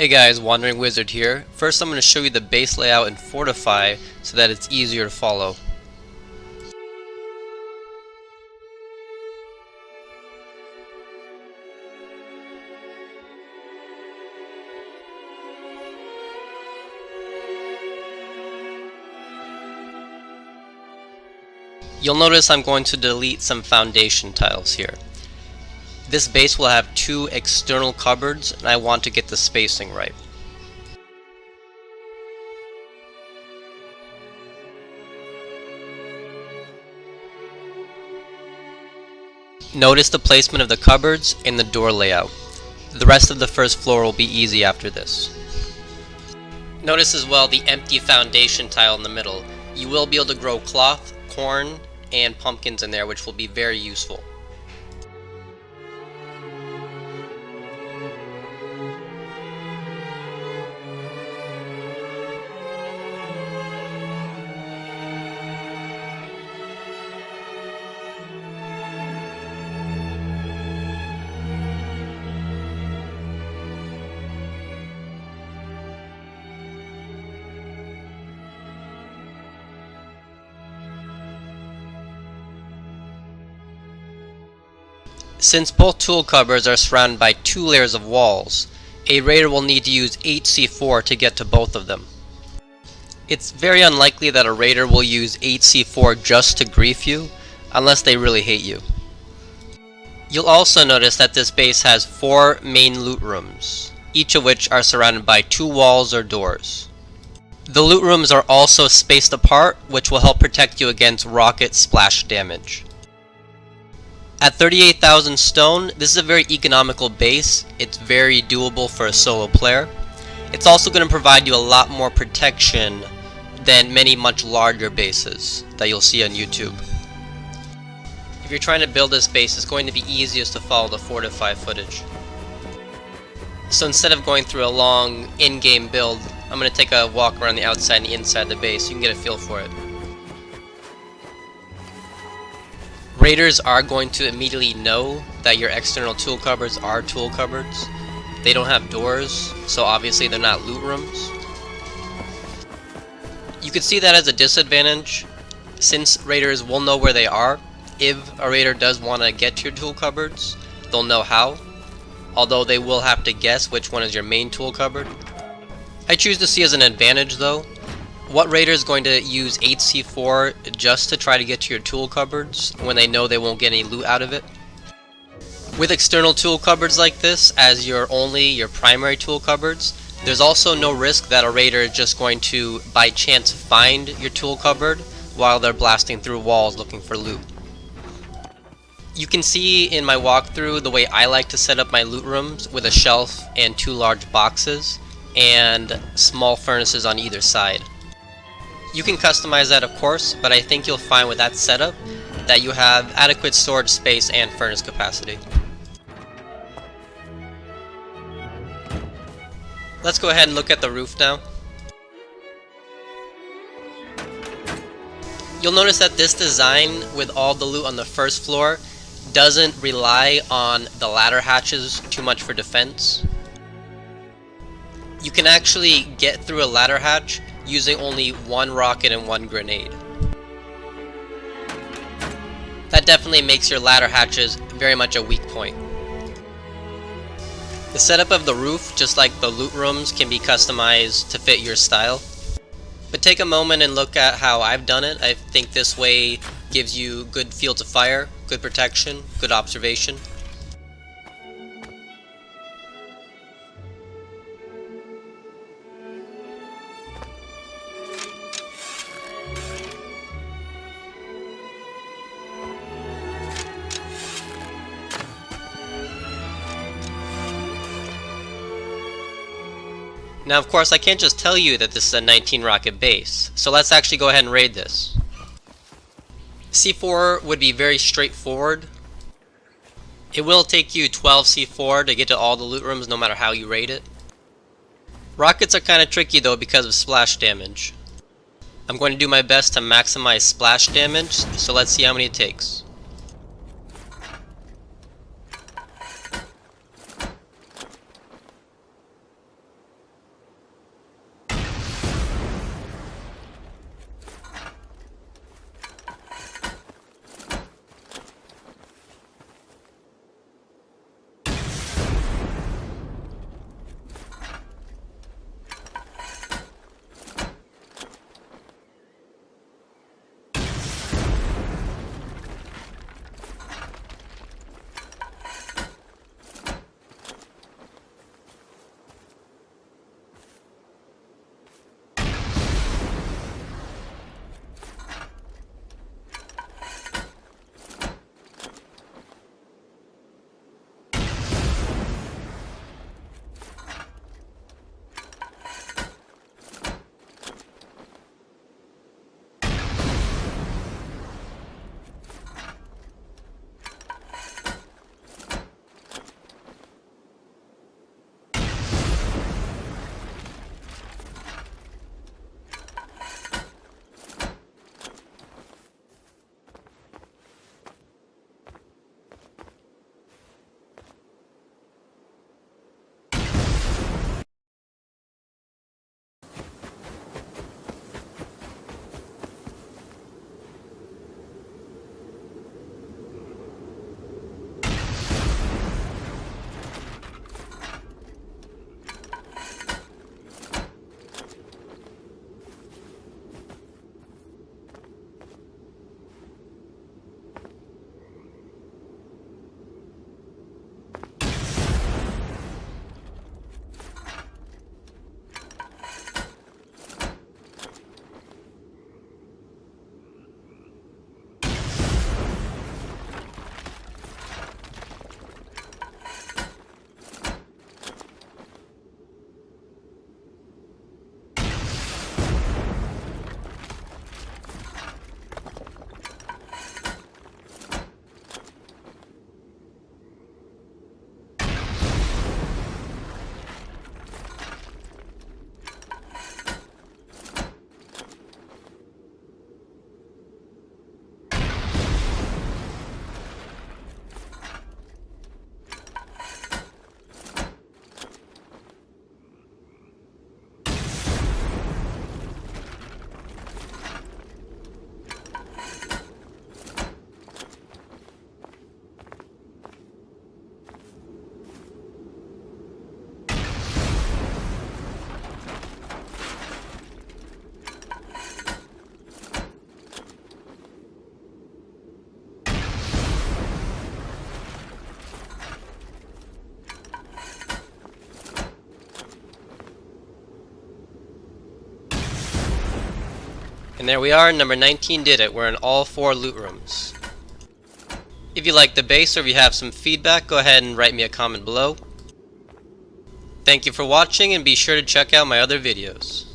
Hey guys, Wandering Wizard here. First I'm going to show you the base layout in Fortify so that it's easier to follow. You'll notice I'm going to delete some foundation tiles here. This base will have two external cupboards and I want to get the spacing right. Notice the placement of the cupboards and the door layout. The rest of the first floor will be easy after this. Notice as well the empty foundation tile in the middle. You will be able to grow cloth, corn, and pumpkins in there, which will be very useful. Since both tool cupboards are surrounded by two layers of walls, a raider will need to use HC4 to get to both of them. It's very unlikely that a raider will use HC4 just to grief you, unless they really hate you. You'll also notice that this base has 4 main loot rooms, each of which are surrounded by 2 walls or doors. The loot rooms are also spaced apart, which will help protect you against rocket splash damage. At 38,000 stone, this is a very economical base. It's very doable for a solo player. It's also going to provide you a lot more protection than many much larger bases that you'll see on YouTube. If you're trying to build this base, it's going to be easiest to follow the Fortify footage. So instead of going through a long in-game build, I'm going to take a walk around the outside and the inside of the base so you can get a feel for it. Raiders are going to immediately know that your external tool cupboards are tool cupboards. They don't have doors, so obviously they're not loot rooms. You could see that as a disadvantage, since raiders will know where they are. If a raider does want to get to your tool cupboards, they'll know how, although they will have to guess which one is your main tool cupboard. I choose to see as an advantage though. What raider is going to use HC4 just to try to get to your tool cupboards when they know they won't get any loot out of it? With external tool cupboards like this as your primary tool cupboards, there's also no risk that a raider is just going to by chance find your tool cupboard while they're blasting through walls looking for loot. You can see in my walkthrough the way I like to set up my loot rooms with a shelf and 2 large boxes and small furnaces on either side. You can customize that of course, but I think you'll find with that setup that you have adequate storage space and furnace capacity. Let's go ahead and look at the roof now. You'll notice that this design with all the loot on the first floor doesn't rely on the ladder hatches too much for defense. You can actually get through a ladder hatch using only 1 rocket and 1 grenade. That definitely makes your ladder hatches very much a weak point. The setup of the roof, just like the loot rooms, can be customized to fit your style. But take a moment and look at how I've done it. I think this way gives you good fields of fire, good protection, good observation. Now of course I can't just tell you that this is a 19 rocket base, so let's actually go ahead and raid this. C4 would be very straightforward. It will take you 12 C4 to get to all the loot rooms no matter how you raid it. Rockets are kinda tricky though because of splash damage. I'm going to do my best to maximize splash damage, so let's see how many it takes. And there we are, number 19 did it. We're in all 4 loot rooms. If you like the base or if you have some feedback, go ahead and write me a comment below. Thank you for watching and be sure to check out my other videos.